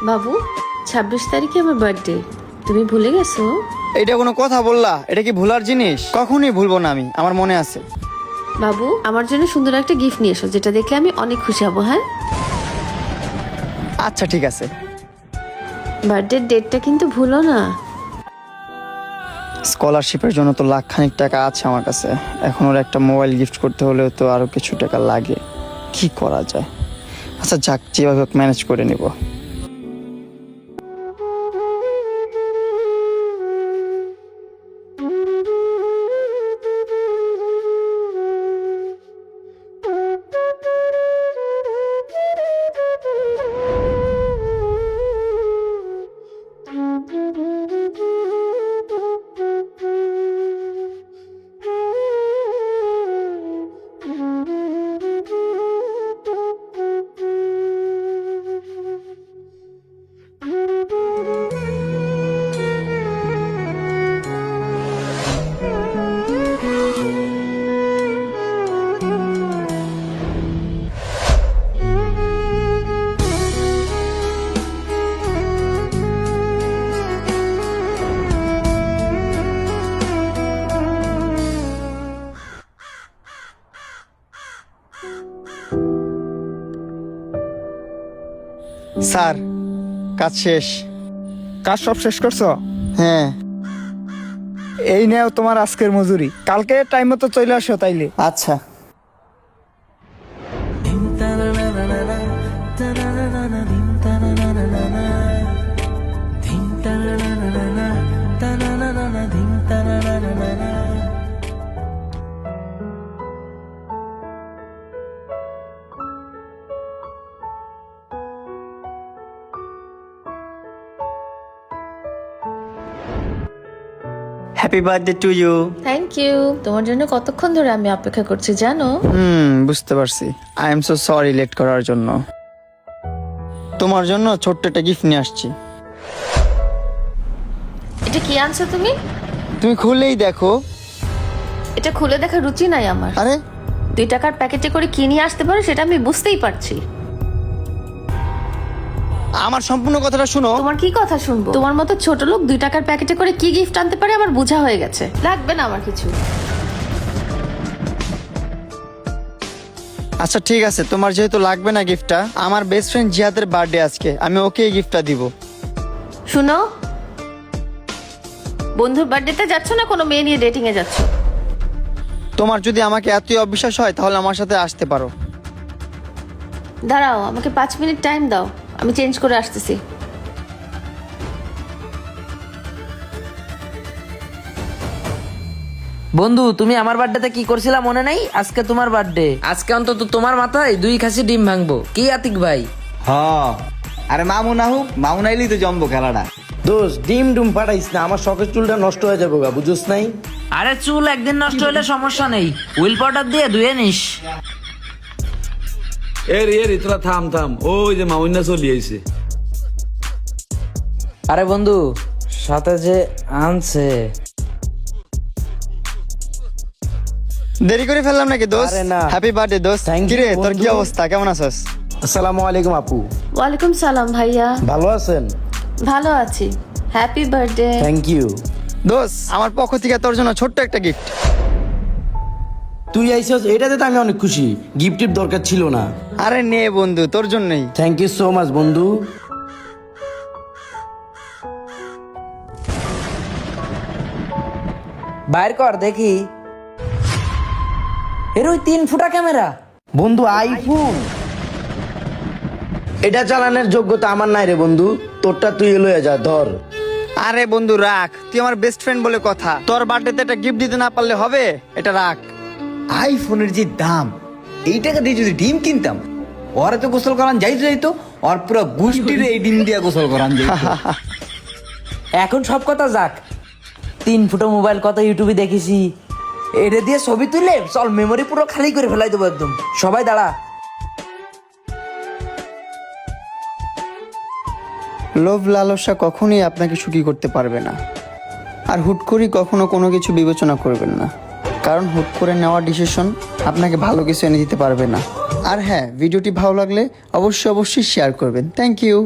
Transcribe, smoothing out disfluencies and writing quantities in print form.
বাবু 26 তারিখে আমার বার্থডে, তুমি ভুলে গেছো? এটা কোনো কথা বললা? এটা কি ভুলার জিনিস? কখনোই ভুলবো না আমি, আমার মনে আছে। বাবু আমার জন্য সুন্দর একটা গিফট নিয়ে এসো, যেটা দেখে আমি অনেক খুশি হব। হ্যাঁ, আচ্ছা ঠিক আছে। বার্থডের ডেটটা কিন্তু ভুলো না। স্কলারশিপের জন্য তো লাখখানিক টাকা আছে আমার কাছে, এখন ওর একটা মোবাইল গিফট করতে হলেও তো আরো কিছু টাকা লাগে। কি করা যায়? আচ্ছা যাক, যেভাবে হোক ম্যানেজ করে নিব। স্যার, কাজ শেষ। কাজ সব শেষ করছো? হ্যাঁ। এই নেও তোমার আজকের মজুরি, কালকে টাইম মতো চলে আসো তাইলে। আচ্ছা। Happy birthday to you. Thank you. তোমার জন্য কতক্ষণ ধরে আমি অপেক্ষা করছি জানো? বুঝতে পারছি। I am so sorry late করার জন্য। তোমার জন্য ছোট্ট একটা গিফট নিয়ে আসছি। এটা কি আনছো তুমি? তুমি খুলেই দেখো। এটা খুলে দেখার রুচি নাই আমার। আরে 2 টাকার প্যাকেটে করে কি নিয়ে আসতে পারো সেটা আমি বুঝতেই পারছি। আমার সম্পূর্ণ কথাটা শুনো। তোমার কি কথা শুনবো? তোমার মতো ছোট লোক 2 টাকার প্যাকেটে করে কি গিফট আনতে পারে আমার বোঝা হয়ে গেছে। লাগবে না আমার কিছু। আচ্ছা ঠিক আছে, তোমার যেহেতু লাগবে না গিফটটা, আমার বেস্ট ফ্রেন্ড জিহাদের বার্থডে আজকে, আমি ওকে এই গিফটটা দিব। শুনো, বন্ধুর বার্থডেতে যাচ্ছ না কোনো মেয়ে নিয়ে ডেটিং এ যাচ্ছ? তোমার যদি আমাকে এতই অবিশ্বাস হয় তাহলে আমার সাথে আসতে পারো। দাঁড়াও, আমাকে 5 মিনিট টাইম দাও, আমি চেঞ্জ করে আসতেছি। বন্ধু, তুমি আমার বার্থডেতে কি করছিলা মনে নাই? আজকে তোমার বার্থডে, আজকে অন্তত তোমার মাথায় 2 খাসি ডিম ভাঙবো। কি আতিক ভাই? আরে মামু না হোক, মামু নাইলেই তো জমবো খেলাটা। দোষ ডিম ডুম পাঠাইস না, আমার শখের চুলটা নষ্ট হয়ে যাবে গা, বুঝছ নাই? আরে চুল একদিন নষ্ট হলে সমস্যা নেই, হুইল পাউডার দিয়ে ধুয়ে নিস। এরি তোরা থাম থাম, ওই যে মামুন্না চলি আইছে। আরে বন্ধু, সাথে যে আনছে। দেরি করে ফেললাম নাকি দোস্ত? আরে না। হ্যাপি বার্থডে দোস্ত। Thank you, কিরে তোর কি বন্ধু। অবস্থা, কেমন আছিস? আসসালামু আলাইকুম আপু, ওয়ালাইকুম সালাম ভাইয়া। ভালো আছেন? ভালো আছি। Happy birthday. Thank you. দোস্ত, আমার পক্ষ থেকে তোর জন্য ছোট্ট একটা গিফট। তুই আইসস, এটাতে তো আমি অনেক খুশি। গিফটের দরকার ছিল না। আরে নে বন্ধু, তোর জন্যই। থ্যাংক ইউ সো মাচ বন্ধু। বাইর কর দেখি। এর ওই 3 ফুটা ক্যামেরা। বন্ধু আইফোন, এটা চালানোর যোগ্যতা আমার নাই রে বন্ধু, তোরটা তুই লয়ে যা, ধর। আরে বন্ধু রাখ, তুই আমার বেস্ট ফ্রেন্ড বলে কথা। তোর বার্থডেতে একটা গিফট দিতে না পারলে হবে? এটা রাখ। আইফোনের যে দাম, এই টাকা দিয়ে যদি ডিম কিনতাম, ওরা তো গোসল করান যাইতো, ওর পুরো গোষ্ঠীর এই ডিম দিয়া গোসল করান যাইতো। এখন সব কথা যাক, 3 ফুটো মোবাইল কত ইউটিউবে দেখেছি। এটা দিয়ে ছবি তুলে চল মেমোরি পুরো খালি করে ফেলাই দেবো একদম। সবাই দাঁড়া। লোভ লালসা কখনোই আপনাকে সুখী করতে পারবে না। আর হুট করে কখনো কোনো কিছু বিবেচনা করবেন না, কারণ হুট করে নেওয়া ডিসিশন আপনাকে ভালো কিছু এনে দিতে পারবে না। আর হ্যাঁ, ভিডিওটি ভালো লাগলে অবশ্যই শেয়ার করবেন। Thank you.